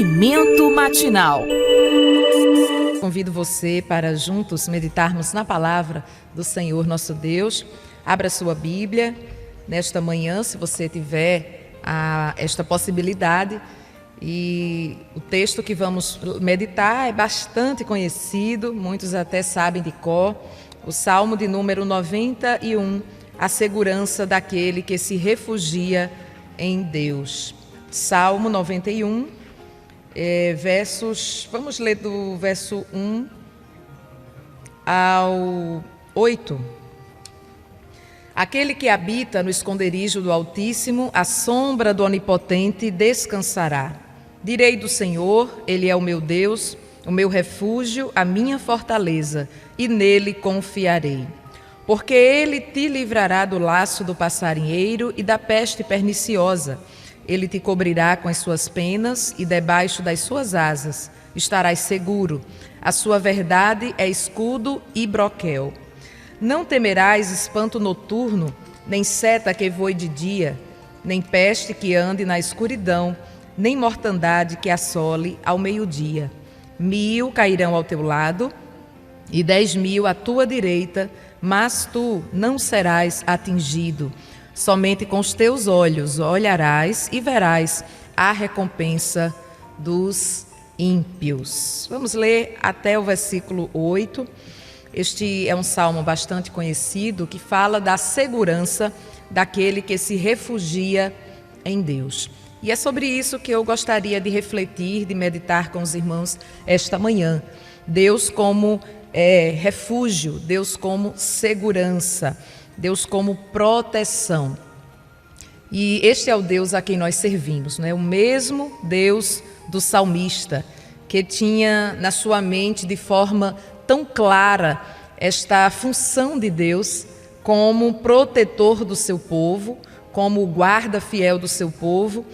Alimento Matinal. Convido você para juntos meditarmos na palavra do Senhor nosso Deus. Abra sua Bíblia nesta manhã, se você tiver esta possibilidade. E o texto que vamos meditar é bastante conhecido, muitos até sabem de cor. O Salmo de número 91, a segurança daquele que se refugia em Deus. Salmo 91, vamos ler do verso 1 ao 8. Aquele que habita no esconderijo do Altíssimo, à sombra do Onipotente descansará. Direi do Senhor, Ele é o meu Deus, o meu refúgio, a minha fortaleza, e nele confiarei. Porque Ele te livrará do laço do passarinheiro e da peste perniciosa. Ele te cobrirá com as suas penas e debaixo das suas asas estarás seguro. A sua verdade é escudo e broquel. Não temerás espanto noturno, nem seta que voe de dia, nem peste que ande na escuridão, nem mortandade que assole ao meio-dia. 1.000 cairão ao teu lado e 10.000 à tua direita, mas tu não serás atingido. Somente com os teus olhos olharás e verás a recompensa dos ímpios. Vamos ler até o versículo 8. Este é um salmo bastante conhecido que fala da segurança daquele que se refugia em Deus. E é sobre isso que eu gostaria de refletir, de meditar com os irmãos esta manhã. Deus como refúgio, Deus como segurança, Deus como proteção. E este é o Deus a quem nós servimos, né? O mesmo Deus do salmista, que tinha na sua mente de forma tão clara esta função de Deus como protetor do seu povo, como guarda fiel do seu povo.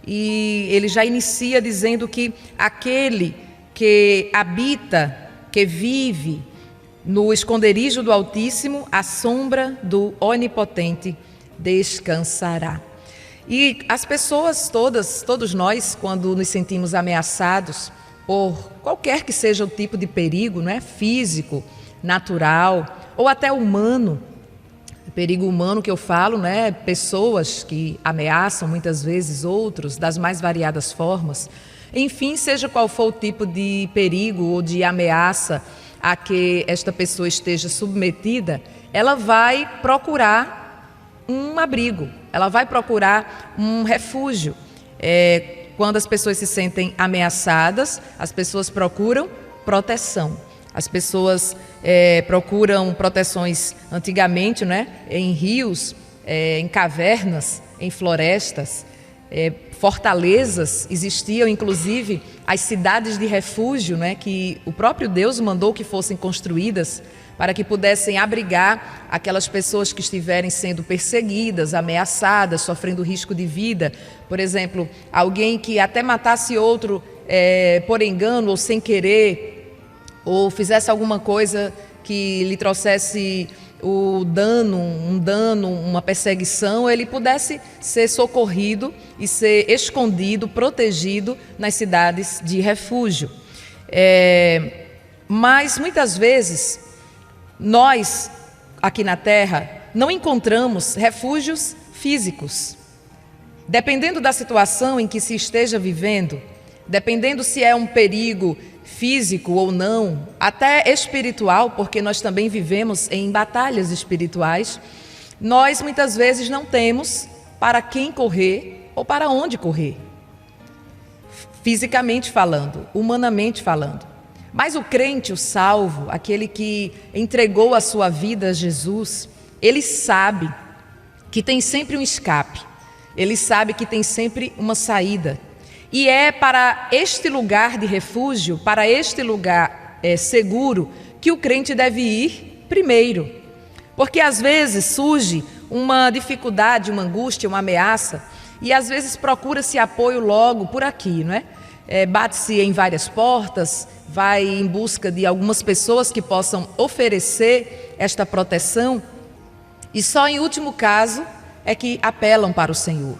E ele já inicia dizendo que aquele que habita, que vive no esconderijo do Altíssimo, à sombra do Onipotente descansará. E as pessoas todos nós, quando nos sentimos ameaçados por qualquer que seja o tipo de perigo, não é? Físico, natural ou até humano, o perigo humano que eu falo, né? Pessoas que ameaçam muitas vezes outros das mais variadas formas. Enfim, seja qual for o tipo de perigo ou de ameaça a que esta pessoa esteja submetida, ela vai procurar um abrigo, ela vai procurar um refúgio. Quando as pessoas se sentem ameaçadas, as pessoas procuram proteção. As pessoas procuram proteções antigamente, né? Em rios, em cavernas, em florestas, fortalezas. Existiam inclusive as cidades de refúgio, né? Que o próprio Deus mandou que fossem construídas para que pudessem abrigar aquelas pessoas que estiverem sendo perseguidas, ameaçadas, sofrendo risco de vida. Por exemplo, alguém que até matasse outro por engano ou sem querer, ou fizesse alguma coisa que lhe trouxesse um dano, uma perseguição, ele pudesse ser socorrido e ser escondido, protegido nas cidades de refúgio. Mas muitas vezes nós, aqui na Terra, não encontramos refúgios físicos. Dependendo da situação em que se esteja vivendo, dependendo se é um perigo físico ou não, até espiritual, porque nós também vivemos em batalhas espirituais, nós muitas vezes não temos para quem correr ou para onde correr, fisicamente falando, humanamente falando. Mas o crente, o salvo, aquele que entregou a sua vida a Jesus, ele sabe que tem sempre um escape, ele sabe que tem sempre uma saída. E é para este lugar de refúgio, para este lugar seguro, que o crente deve ir primeiro. Porque às vezes surge uma dificuldade, uma angústia, uma ameaça, e às vezes procura-se apoio logo por aqui, não é? Bate-se em várias portas, vai em busca de algumas pessoas que possam oferecer esta proteção, e só em último caso é que apelam para o Senhor.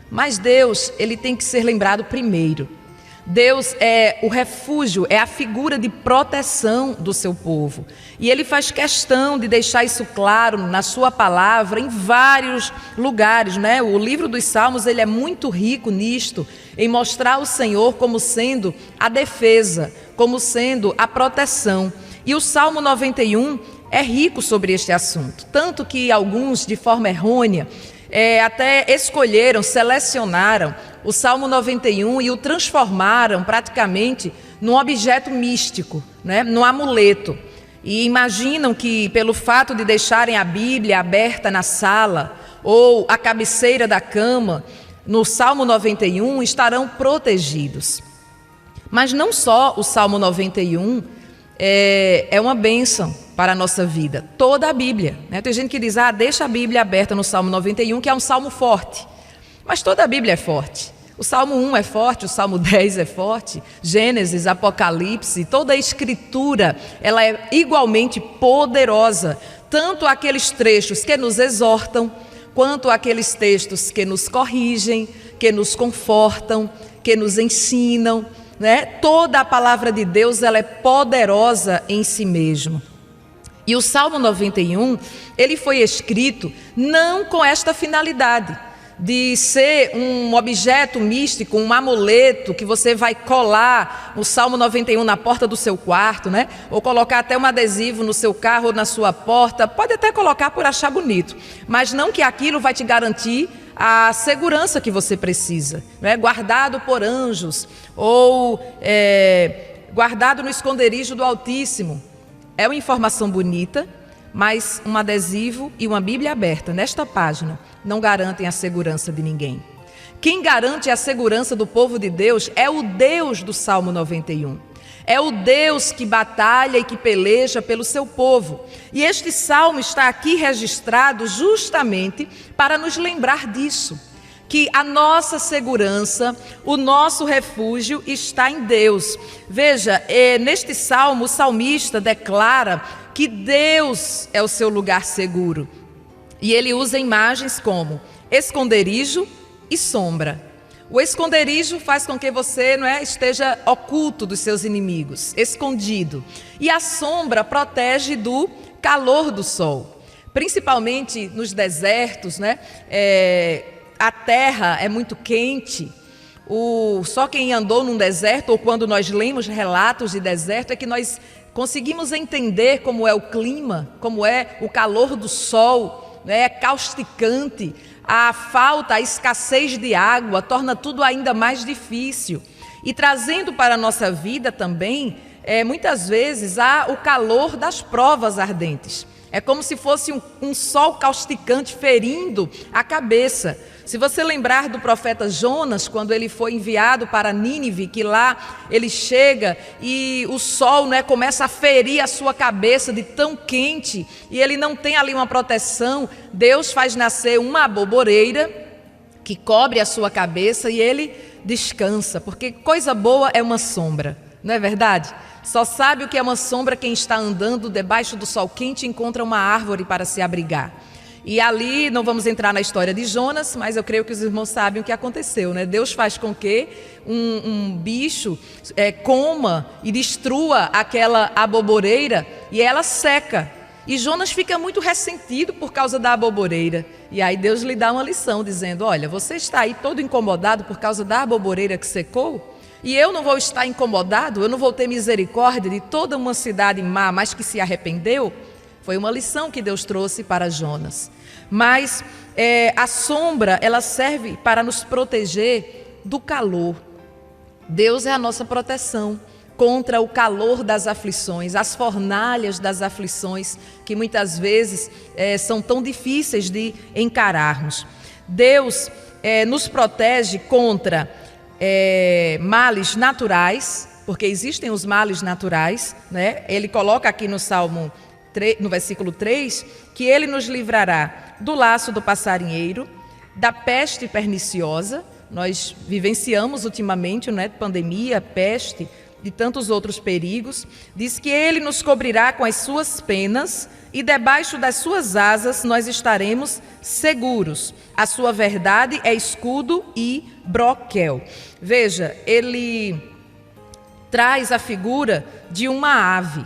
Mas Deus, ele tem que ser lembrado primeiro. Deus é o refúgio, é a figura de proteção do seu povo. E Ele faz questão de deixar isso claro na sua palavra em vários lugares, né? O livro dos Salmos, ele é muito rico nisto, em mostrar o Senhor como sendo a defesa, como sendo a proteção. E o Salmo 91 é rico sobre este assunto, tanto que alguns, de forma errônea, até escolheram, selecionaram o Salmo 91 e o transformaram praticamente num objeto místico, né? Num amuleto. E imaginam que pelo fato de deixarem a Bíblia aberta na sala ou a cabeceira da cama, no Salmo 91 estarão protegidos. Mas não só o Salmo 91 é uma bênção para a nossa vida, toda a Bíblia, né? Tem gente que diz, deixa a Bíblia aberta no Salmo 91, que é um salmo forte. Mas toda a Bíblia é forte. O Salmo 1 é forte, o Salmo 10 é forte, Gênesis, Apocalipse, toda a Escritura, ela é igualmente poderosa, tanto aqueles trechos que nos exortam, quanto aqueles textos que nos corrigem, que nos confortam, que nos ensinam, né? Toda a palavra de Deus, ela é poderosa em si mesmo. E o Salmo 91, ele foi escrito não com esta finalidade de ser um objeto místico, um amuleto que você vai colar o Salmo 91 na porta do seu quarto, né? Ou colocar até um adesivo no seu carro ou na sua porta, pode até colocar por achar bonito, mas não que aquilo vai te garantir a segurança que você precisa, né? Guardado por anjos ou guardado no esconderijo do Altíssimo. É uma informação bonita, mas um adesivo e uma Bíblia aberta nesta página não garantem a segurança de ninguém. Quem garante a segurança do povo de Deus é o Deus do Salmo 91. É o Deus que batalha e que peleja pelo seu povo. E este salmo está aqui registrado justamente para nos lembrar disso, que a nossa segurança, o nosso refúgio está em Deus. Veja, neste salmo o salmista declara que Deus é o seu lugar seguro. E ele usa imagens como esconderijo e sombra. O esconderijo faz com que você esteja oculto dos seus inimigos, escondido. E a sombra protege do calor do sol. Principalmente nos desertos, a terra é muito quente. Só quem andou num deserto, ou quando nós lemos relatos de deserto, é que nós conseguimos entender como é o clima, como é o calor do sol, é causticante. A falta, a escassez de água torna tudo ainda mais difícil. E trazendo para a nossa vida também, muitas vezes, há o calor das provas ardentes. É como se fosse um sol causticante ferindo a cabeça. Se você lembrar do profeta Jonas, quando ele foi enviado para Nínive, que lá ele chega e o sol começa a ferir a sua cabeça de tão quente, e ele não tem ali uma proteção, Deus faz nascer uma aboboreira que cobre a sua cabeça e ele descansa, porque coisa boa é uma sombra, não é verdade? Só sabe o que é uma sombra quem está andando debaixo do sol quente e encontra uma árvore para se abrigar. E ali, não vamos entrar na história de Jonas, mas eu creio que os irmãos sabem o que aconteceu, né? Deus faz com que um bicho coma e destrua aquela aboboreira e ela seca. E Jonas fica muito ressentido por causa da aboboreira. E aí Deus lhe dá uma lição, dizendo, olha, você está aí todo incomodado por causa da aboboreira que secou? E eu não vou estar incomodado? Eu não vou ter misericórdia de toda uma cidade má, mas que se arrependeu? Foi uma lição que Deus trouxe para Jonas. Mas a sombra, ela serve para nos proteger do calor. Deus é a nossa proteção contra o calor das aflições, as fornalhas das aflições, que muitas vezes são tão difíceis de encararmos. Deus nos protege contra males naturais, porque existem os males naturais, né? Ele coloca aqui no Salmo no versículo 3, que ele nos livrará do laço do passarinheiro, da peste perniciosa. Nós vivenciamos ultimamente, pandemia, peste, de tantos outros perigos. Diz que ele nos cobrirá com as suas penas e debaixo das suas asas nós estaremos seguros. A sua verdade é escudo e broquel. Veja, ele traz a figura de uma ave.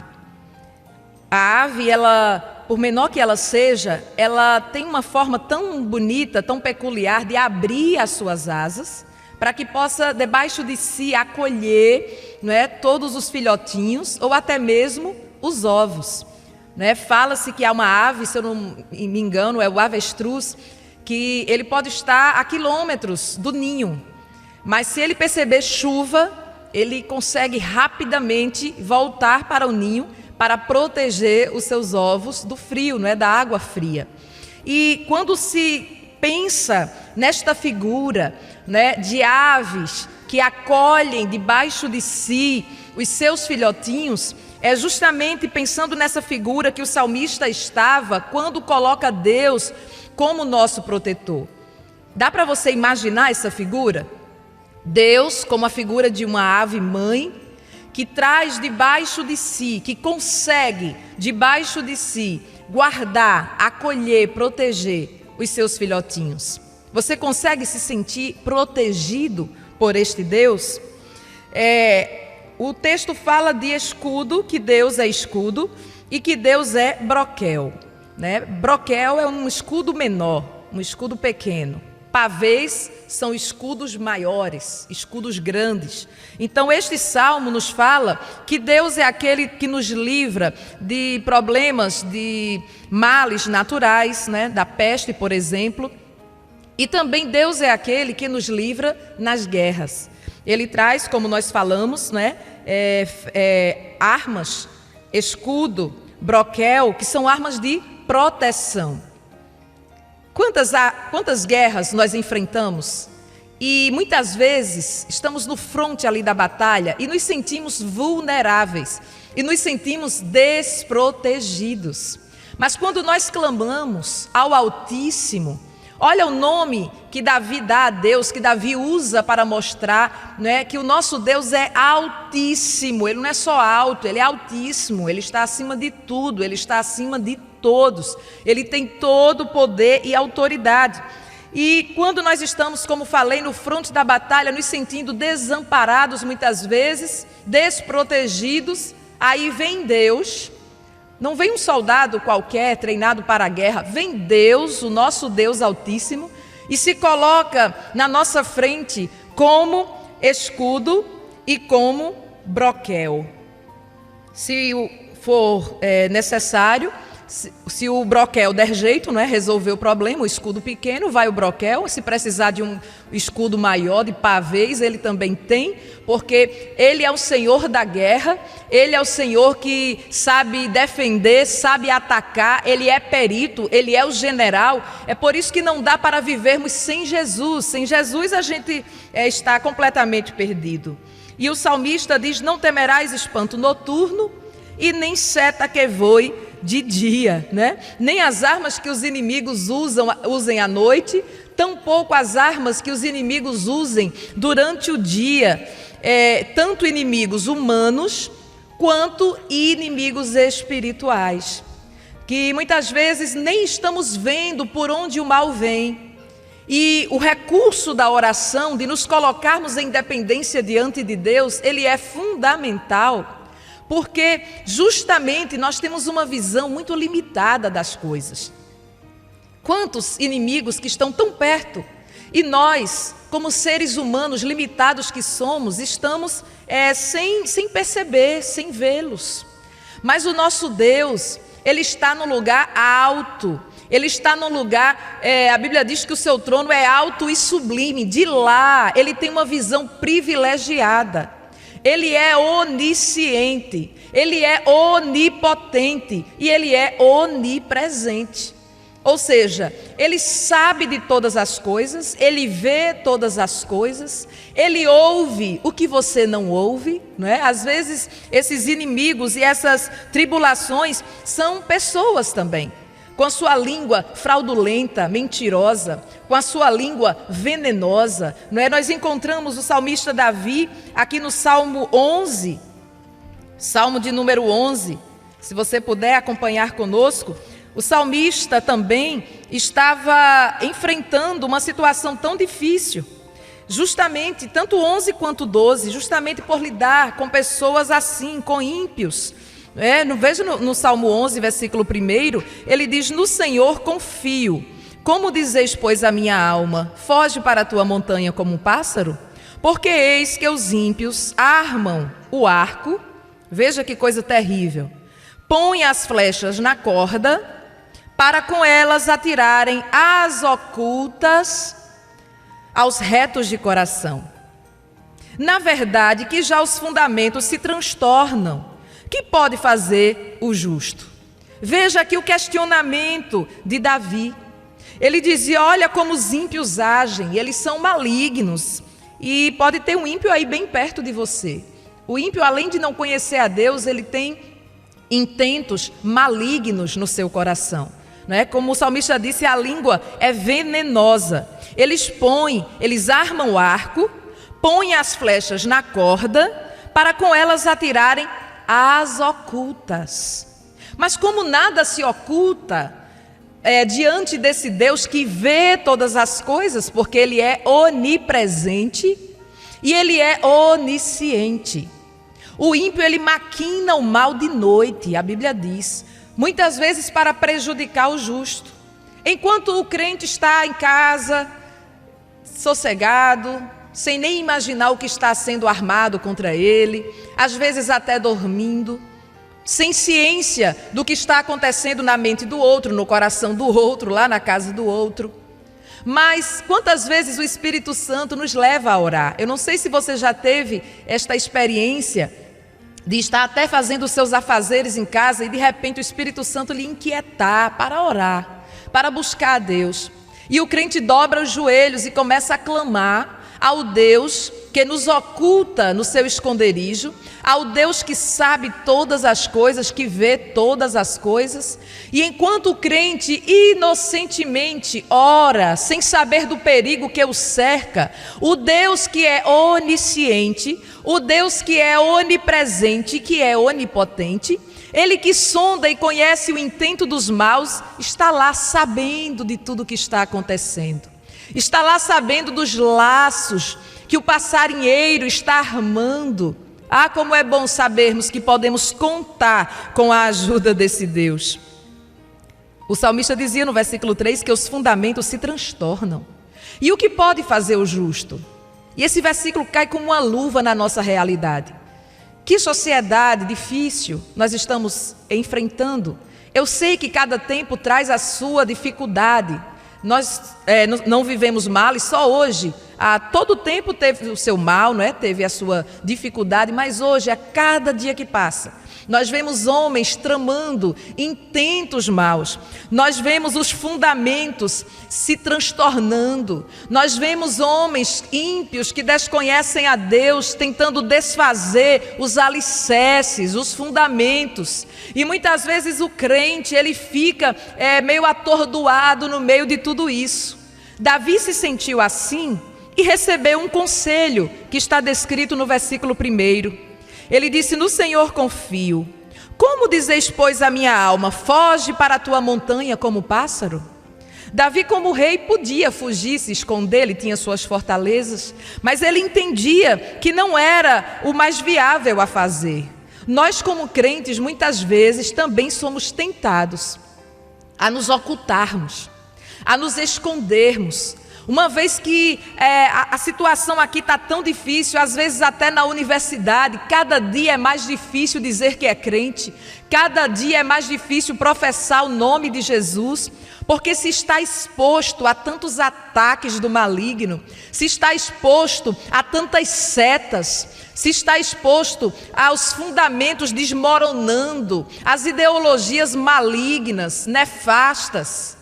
A ave, ela, por menor que ela seja, ela tem uma forma tão bonita, tão peculiar de abrir as suas asas, para que possa debaixo de si acolher, não é, todos os filhotinhos ou até mesmo os ovos. Fala-se que há uma ave, se eu não me engano, é o avestruz, que ele pode estar a quilômetros do ninho, mas se ele perceber chuva, ele consegue rapidamente voltar para o ninho para proteger os seus ovos do frio, da água fria. E quando se pensa nesta figura, de aves que acolhem debaixo de si os seus filhotinhos, é justamente pensando nessa figura que o salmista estava quando coloca Deus como nosso protetor. Dá para você imaginar essa figura? Deus como a figura de uma ave mãe que traz debaixo de si, que consegue debaixo de si guardar, acolher, proteger os seus filhotinhos. Você consegue se sentir protegido por este Deus? O texto fala de escudo, que Deus é escudo e que Deus é broquel. Broquel é um escudo menor, um escudo pequeno. Pavês são escudos maiores, escudos grandes. Então este salmo nos fala que Deus é aquele que nos livra de problemas, de males naturais, da peste, por exemplo. E também Deus é aquele que nos livra nas guerras. Ele traz, como nós falamos, armas, escudo, broquel, que são armas de proteção. Quantas guerras nós enfrentamos? E muitas vezes estamos no fronte ali da batalha e nos sentimos vulneráveis e nos sentimos desprotegidos. Mas quando nós clamamos ao Altíssimo, olha o nome que Davi dá a Deus, que Davi usa para mostrar, que o nosso Deus é altíssimo. Ele não é só alto, ele é altíssimo, ele está acima de tudo, ele está acima de todos. Ele tem todo o poder e autoridade. E quando nós estamos, como falei, no fronte da batalha, nos sentindo desamparados muitas vezes, desprotegidos, aí vem Deus. Não vem um soldado qualquer treinado para a guerra, vem Deus, o nosso Deus Altíssimo, e se coloca na nossa frente como escudo e como broquel. Se for necessário, se o broquel der jeito, resolver o problema, o escudo pequeno, vai o broquel. Se precisar de um escudo maior, de pavês, ele também tem, porque ele é o Senhor da guerra, ele é o Senhor que sabe defender, sabe atacar, ele é perito, ele é o general. É por isso que não dá para vivermos sem Jesus. Sem Jesus a gente está completamente perdido. E o salmista diz: não temerás espanto noturno e nem seta que voe de dia, Nem as armas que os inimigos usem à noite, tampouco as armas que os inimigos usem durante o dia, tanto inimigos humanos quanto inimigos espirituais, que muitas vezes nem estamos vendo por onde o mal vem. E o recurso da oração, de nos colocarmos em dependência diante de Deus, ele é fundamental. Porque justamente nós temos uma visão muito limitada das coisas. Quantos inimigos que estão tão perto e nós, como seres humanos limitados que somos, estamos sem perceber, sem vê-los. Mas o nosso Deus, Ele está no lugar alto, Ele está no lugar, a Bíblia diz que o seu trono é alto e sublime. De lá, Ele tem uma visão privilegiada. Ele é onisciente, Ele é onipotente e Ele é onipresente. Ou seja, Ele sabe de todas as coisas, Ele vê todas as coisas, Ele ouve o que você não ouve, Às vezes esses inimigos e essas tribulações são pessoas também, com a sua língua fraudulenta, mentirosa, com a sua língua venenosa, Nós encontramos o salmista Davi aqui no Salmo 11, Salmo de número 11, se você puder acompanhar conosco. O salmista também estava enfrentando uma situação tão difícil. justamente, tanto 11 quanto 12, justamente por lidar com pessoas assim, com ímpios. Veja no Salmo 11, versículo 1, ele diz: no Senhor confio. Como dizeis, pois, a minha alma, foge para a tua montanha como um pássaro? Porque eis que os ímpios armam o arco, veja que coisa terrível, põem as flechas na corda, para com elas atirarem as ocultas aos retos de coração. Na verdade, que já os fundamentos se transtornam. Que pode fazer o justo? Veja aqui o questionamento de Davi. Ele dizia: olha como os ímpios agem, eles são malignos. E pode ter um ímpio aí bem perto de você. O ímpio, além de não conhecer a Deus, ele tem intentos malignos no seu coração. Não é? Como o salmista disse, a língua é venenosa. Eles armam o arco, põem as flechas na corda, para com elas atirarem as ocultas. Mas como nada se oculta diante desse Deus que vê todas as coisas, porque Ele é onipresente e Ele é onisciente. O ímpio, ele maquina o mal de noite, a Bíblia diz, muitas vezes para prejudicar o justo. Enquanto o crente está em casa, sossegado, sem nem imaginar o que está sendo armado contra ele, às vezes até dormindo, sem ciência do que está acontecendo na mente do outro, no coração do outro, lá na casa do outro. Mas quantas vezes o Espírito Santo nos leva a orar? Eu não sei se você já teve esta experiência de estar até fazendo os seus afazeres em casa e de repente o Espírito Santo lhe inquietar para orar, para buscar a Deus. E o crente dobra os joelhos e começa a clamar ao Deus que nos oculta no seu esconderijo, ao Deus que sabe todas as coisas, que vê todas as coisas. E enquanto o crente inocentemente ora, sem saber do perigo que o cerca, o Deus que é onisciente, o Deus que é onipresente, que é onipotente, Ele que sonda e conhece o intento dos maus, está lá sabendo de tudo que está acontecendo. Está lá sabendo dos laços que o passarinheiro está armando. Ah, como é bom sabermos que podemos contar com a ajuda desse Deus. O salmista dizia no versículo 3 que os fundamentos se transtornam. E o que pode fazer o justo? E esse versículo cai como uma luva na nossa realidade. Que sociedade difícil nós estamos enfrentando. Eu sei que cada tempo traz a sua dificuldade. Nós não vivemos mal e só hoje, a todo tempo teve o seu mal, não é? Teve a sua dificuldade, mas hoje, a cada dia que passa, nós vemos homens tramando intentos maus, nós vemos os fundamentos se transtornando, nós vemos homens ímpios que desconhecem a Deus, tentando desfazer os alicerces, os fundamentos, e muitas vezes o crente, ele fica meio atordoado no meio de tudo isso. Davi se sentiu assim e recebeu um conselho que está descrito no versículo 1. Ele disse: no Senhor confio. Como dizeis, pois, a minha alma, foge para a tua montanha como pássaro? Davi, como rei, podia fugir, se esconder, ele tinha suas fortalezas, mas ele entendia que não era o mais viável a fazer. Nós, como crentes, muitas vezes também somos tentados a nos ocultarmos, a nos escondermos. Uma vez que a situação aqui está tão difícil, às vezes até na universidade, cada dia é mais difícil dizer que é crente, cada dia é mais difícil professar o nome de Jesus, porque se está exposto a tantos ataques do maligno, se está exposto a tantas setas, se está exposto aos fundamentos desmoronando, às ideologias malignas, nefastas,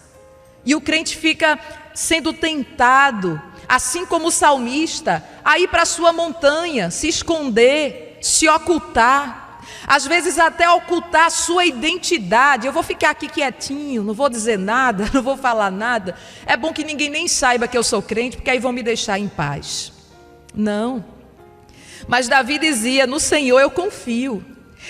e o crente fica sendo tentado, assim como o salmista, a ir para a sua montanha, se esconder, se ocultar, às vezes até ocultar a sua identidade. Eu vou ficar aqui quietinho, não vou dizer nada, não vou falar nada. É bom que ninguém nem saiba que eu sou crente, porque aí vão me deixar em paz. Não. Mas Davi dizia: no Senhor eu confio.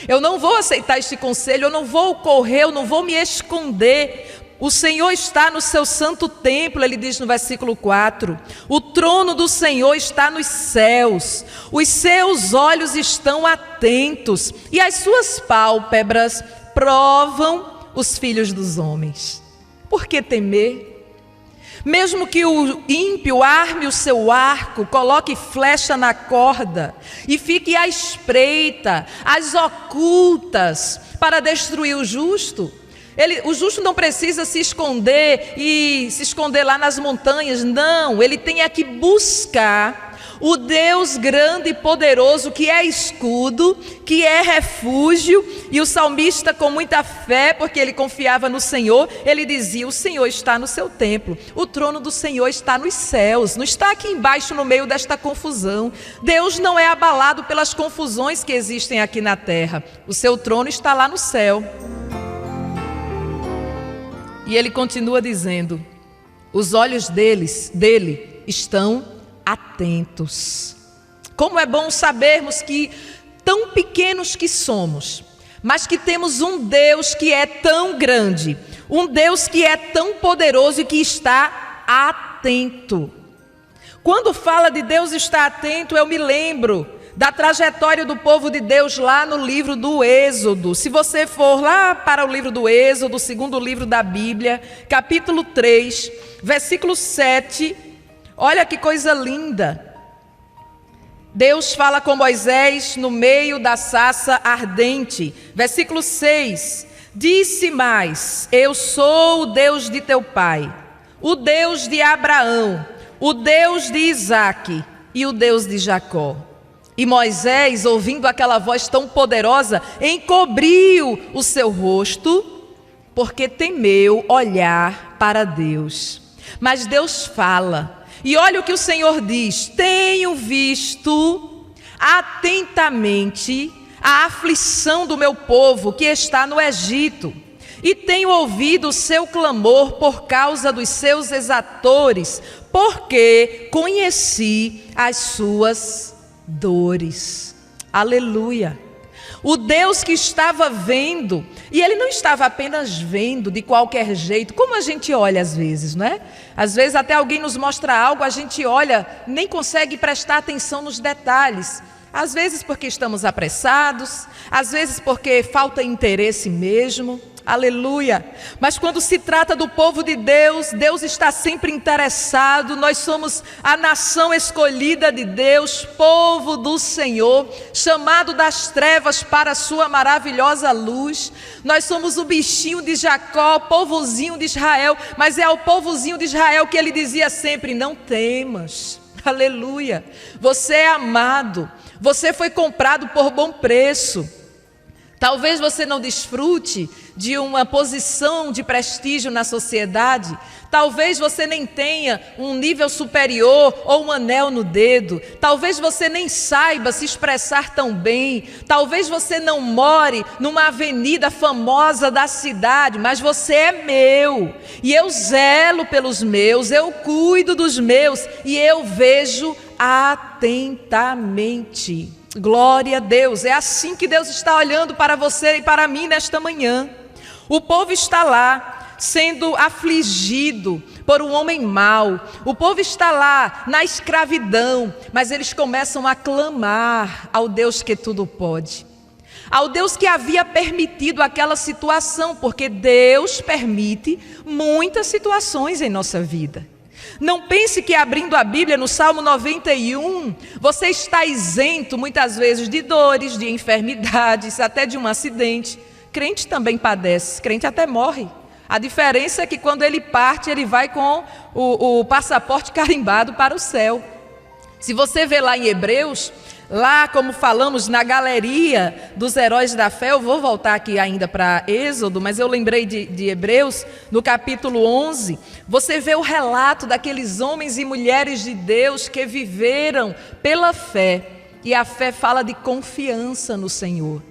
Eu não vou aceitar este conselho, eu não vou correr, eu não vou me esconder. O Senhor está no seu santo templo, ele diz no versículo 4. O trono do Senhor está nos céus. Os seus olhos estão atentos e as suas pálpebras provam os filhos dos homens. Por que temer? Mesmo que o ímpio arme o seu arco, coloque flecha na corda e fique à espreita, às ocultas, para destruir o justo, o justo não precisa se esconder lá nas montanhas, não, ele tem que buscar o Deus grande e poderoso, que é escudo, que é refúgio. E o salmista, com muita fé, porque ele confiava no Senhor, ele dizia: o Senhor está no seu templo, o trono do Senhor está nos céus, não está aqui embaixo no meio desta confusão. Deus não é abalado pelas confusões que existem aqui na terra, o seu trono está lá no céu. E ele continua dizendo: os olhos dele estão atentos. Como é bom sabermos que, tão pequenos que somos, mas que temos um Deus que é tão grande, um Deus que é tão poderoso e que está atento. Quando fala de Deus estar atento, eu me lembro da trajetória do povo de Deus lá no livro do Êxodo. Se você for lá para o livro do Êxodo, o segundo livro da Bíblia, capítulo 3, versículo 7, olha que coisa linda. Deus fala com Moisés no meio da sarça ardente. Versículo 6. Disse mais: eu sou o Deus de teu pai, o Deus de Abraão, o Deus de Isaque e o Deus de Jacó. E Moisés, ouvindo aquela voz tão poderosa, encobriu o seu rosto, porque temeu olhar para Deus. Mas Deus fala. E olha o que o Senhor diz: tenho visto atentamente a aflição do meu povo que está no Egito, e tenho ouvido o seu clamor por causa dos seus exatores, porque conheci as suas dores. Aleluia! O Deus que estava vendo, e ele não estava apenas vendo de qualquer jeito, como a gente olha às vezes, não é? Às vezes até alguém nos mostra algo, a gente olha, nem consegue prestar atenção nos detalhes. Às vezes porque estamos apressados, às vezes porque falta interesse mesmo. Aleluia! Mas quando se trata do povo de Deus, Deus está sempre interessado. Nós somos a nação escolhida de Deus, povo do Senhor, chamado das trevas para a sua maravilhosa luz. Nós somos o bichinho de Jacó, o povozinho de Israel, mas é ao povozinho de Israel que ele dizia sempre: não temas. Aleluia! Você é amado, você foi comprado por bom preço. Talvez você não desfrute de uma posição de prestígio na sociedade. Talvez você nem tenha um nível superior ou um anel no dedo. Talvez você nem saiba se expressar tão bem. Talvez você não more numa avenida famosa da cidade, mas você é meu. E eu zelo pelos meus, eu cuido dos meus e eu vejo atentamente. Glória a Deus, é assim que Deus está olhando para você e para mim nesta manhã. O povo está lá sendo afligido por um homem mau, o povo está lá na escravidão, mas eles começam a clamar ao Deus que tudo pode, ao Deus que havia permitido aquela situação, porque Deus permite muitas situações em nossa vida. Não pense que abrindo a Bíblia no Salmo 91, você está isento muitas vezes de dores, de enfermidades, até de um acidente. Crente também padece, crente até morre. A diferença é que quando ele parte, ele vai com o passaporte carimbado para o céu. Se você vê lá em Hebreus, lá como falamos na galeria dos heróis da fé, eu vou voltar aqui ainda para Êxodo, mas eu lembrei de Hebreus, no capítulo 11, você vê o relato daqueles homens e mulheres de Deus que viveram pela fé, e a fé fala de confiança no Senhor.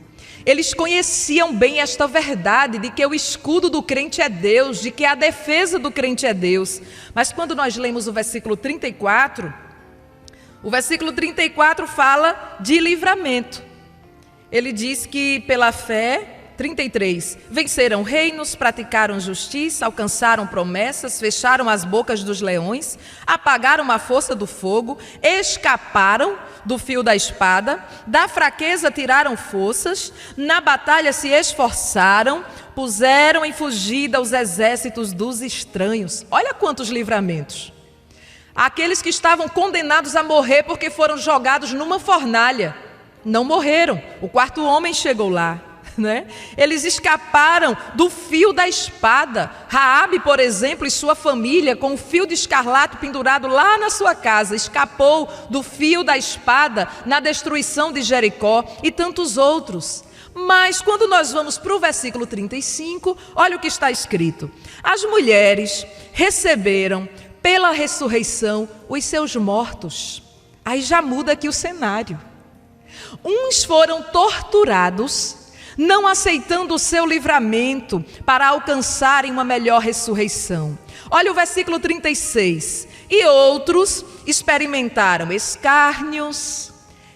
Eles conheciam bem esta verdade de que o escudo do crente é Deus, de que a defesa do crente é Deus. Mas quando nós lemos o versículo 34, o versículo 34 fala de livramento. Ele diz que pela fé 33. Venceram reinos, praticaram justiça, alcançaram promessas, fecharam as bocas dos leões, apagaram a força do fogo, escaparam do fio da espada, da fraqueza tiraram forças, na batalha se esforçaram, puseram em fugida os exércitos dos estranhos. Olha quantos livramentos. Aqueles que estavam condenados a morrer porque foram jogados numa fornalha, não morreram. O quarto homem chegou lá. Eles escaparam do fio da espada. Raabe, por exemplo, e sua família, com o fio de escarlate pendurado lá na sua casa, escapou do fio da espada na destruição de Jericó, e tantos outros. Mas quando nós vamos para o versículo 35, olha o que está escrito: as mulheres receberam pela ressurreição os seus mortos. Aí já muda aqui o cenário. Uns foram torturados, não aceitando o seu livramento para alcançarem uma melhor ressurreição. Olha o versículo 36. E outros experimentaram escárnios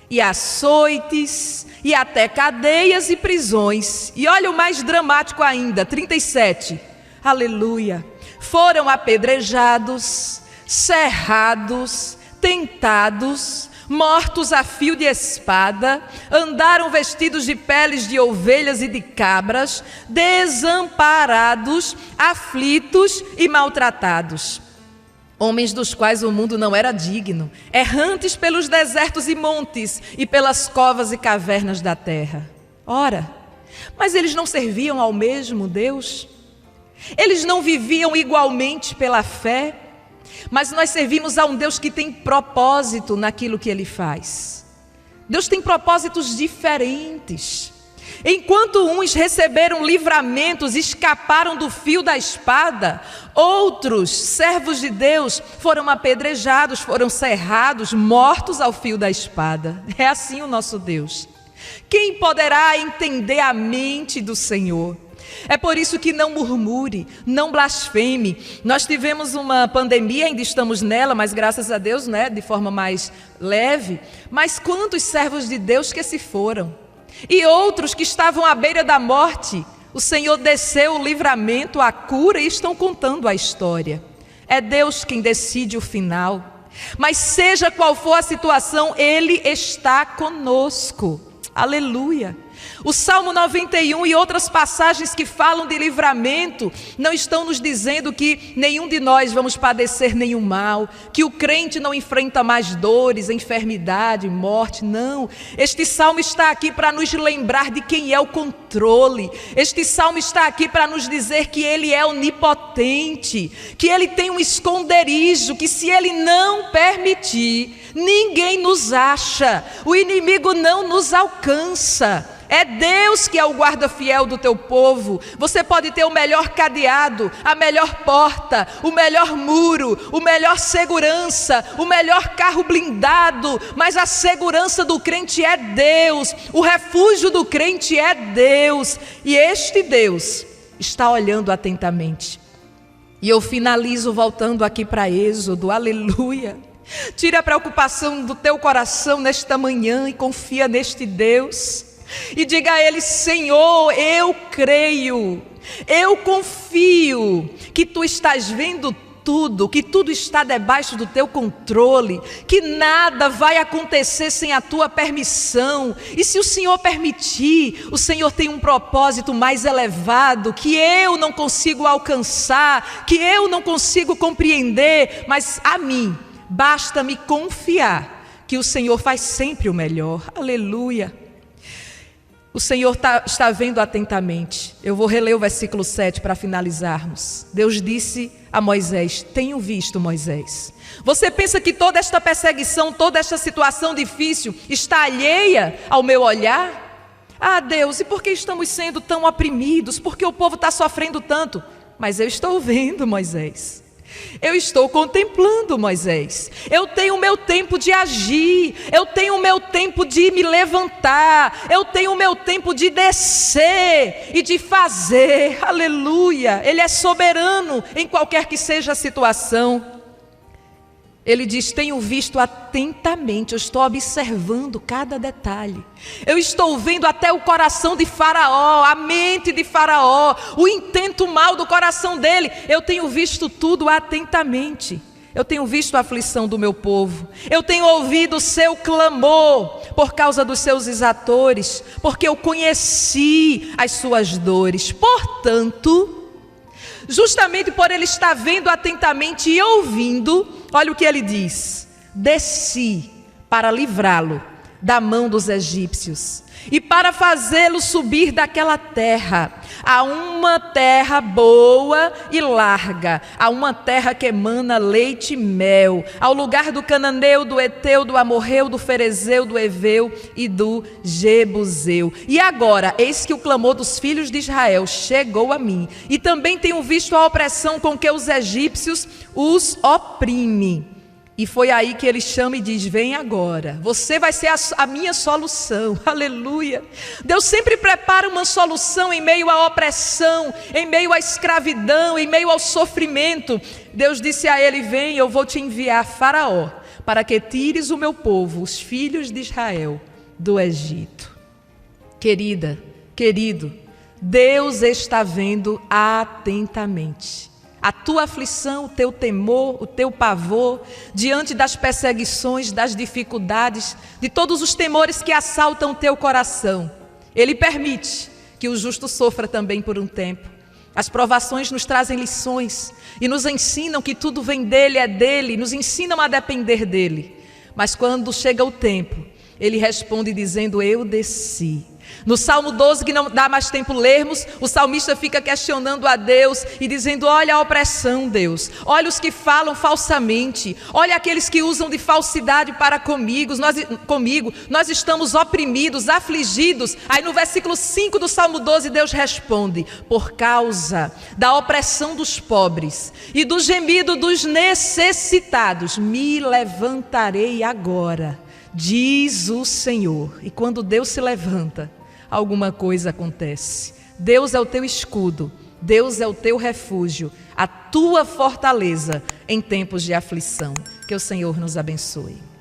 e açoites e até cadeias e prisões. E olha o mais dramático ainda, 37. Aleluia. Foram apedrejados, cerrados, tentados, mortos a fio de espada, andaram vestidos de peles de ovelhas e de cabras, desamparados, aflitos e maltratados. Homens dos quais o mundo não era digno, errantes pelos desertos e montes e pelas covas e cavernas da terra. Ora, mas eles não serviam ao mesmo Deus? Eles não viviam igualmente pela fé? Mas nós servimos a um Deus que tem propósito naquilo que Ele faz. Deus tem propósitos diferentes. Enquanto uns receberam livramentos, escaparam do fio da espada, outros, servos de Deus, foram apedrejados, foram cerrados, mortos ao fio da espada. É assim o nosso Deus. Quem poderá entender a mente do Senhor? É por isso que não murmure, não blasfeme. Nós tivemos uma pandemia, ainda estamos nela, mas graças a Deus, de forma mais leve. Mas quantos servos de Deus que se foram? E outros que estavam à beira da morte, o Senhor desceu o livramento, a cura, e estão contando a história. É Deus quem decide o final. Mas seja qual for a situação, Ele está conosco. Aleluia. O Salmo 91 e outras passagens que falam de livramento não estão nos dizendo que nenhum de nós vamos padecer nenhum mal, que o crente não enfrenta mais dores, enfermidade, morte. Não, este salmo está aqui para nos lembrar de quem é o controle. Este salmo está aqui para nos dizer que Ele é onipotente, que Ele tem um esconderijo, que se Ele não permitir, ninguém nos acha, o inimigo não nos alcança. É Deus que é o guarda fiel do teu povo. Você pode ter o melhor cadeado, a melhor porta, o melhor muro, o melhor segurança, o melhor carro blindado, mas a segurança do crente é Deus, o refúgio do crente é Deus, e este Deus está olhando atentamente. E eu finalizo voltando aqui para Êxodo, aleluia. Tira a preocupação do teu coração nesta manhã e confia neste Deus. E diga a Ele: Senhor, eu creio, eu confio que Tu estás vendo tudo, que tudo está debaixo do Teu controle, que nada vai acontecer sem a Tua permissão. E se o Senhor permitir, o Senhor tem um propósito mais elevado, que eu não consigo alcançar, que eu não consigo compreender, mas a mim basta-me confiar que o Senhor faz sempre o melhor. Aleluia. O Senhor está vendo atentamente. Eu vou reler o versículo 7 para finalizarmos. Deus disse a Moisés: tenho visto, Moisés. Você pensa que toda esta perseguição, toda esta situação difícil está alheia ao meu olhar? Ah, Deus, e por que estamos sendo tão oprimidos? Por que o povo está sofrendo tanto? Mas eu estou vendo, Moisés. Eu estou contemplando, Moisés. Eu tenho o meu tempo de agir, eu tenho o meu tempo de me levantar, eu tenho o meu tempo de descer e de fazer. Aleluia. Ele é soberano em qualquer que seja a situação. Ele diz: tenho visto atentamente, eu estou observando cada detalhe. Eu estou vendo até o coração de Faraó, a mente de Faraó, o intento mal do coração dele. Eu tenho visto tudo atentamente. Eu tenho visto a aflição do meu povo. Eu tenho ouvido o seu clamor por causa dos seus exatores, porque eu conheci as suas dores. Portanto, justamente por ele estar vendo atentamente e ouvindo, olha o que ele diz: desci para livrá-lo da mão dos egípcios e para fazê-lo subir daquela terra a uma terra boa e larga, a uma terra que emana leite e mel, ao lugar do cananeu, do eteu, do amorreu, do ferezeu, do eveu e do jebuseu. E agora, eis que o clamor dos filhos de Israel chegou a mim, e também tenho visto a opressão com que os egípcios os oprimem. E foi aí que ele chama e diz: vem agora, você vai ser a minha solução. Aleluia. Deus sempre prepara uma solução em meio à opressão, em meio à escravidão, em meio ao sofrimento. Deus disse a ele: vem, eu vou te enviar Faraó, para que tires o meu povo, os filhos de Israel, do Egito. Querida, querido, Deus está vendo atentamente a tua aflição, o teu temor, o teu pavor, diante das perseguições, das dificuldades, de todos os temores que assaltam o teu coração. Ele permite que o justo sofra também por um tempo. As provações nos trazem lições e nos ensinam que tudo vem dele, é dele, nos ensinam a depender dele. Mas quando chega o tempo, ele responde dizendo: eu desci. No Salmo 12, que não dá mais tempo lermos, o salmista fica questionando a Deus e dizendo: olha a opressão, Deus, olha os que falam falsamente, olha aqueles que usam de falsidade para comigo, nós estamos oprimidos, afligidos. Aí no versículo 5 do Salmo 12, Deus responde: por causa da opressão dos pobres e do gemido dos necessitados, me levantarei agora, diz o Senhor. E quando Deus se levanta, alguma coisa acontece. Deus é o teu escudo, Deus é o teu refúgio, a tua fortaleza em tempos de aflição. Que o Senhor nos abençoe.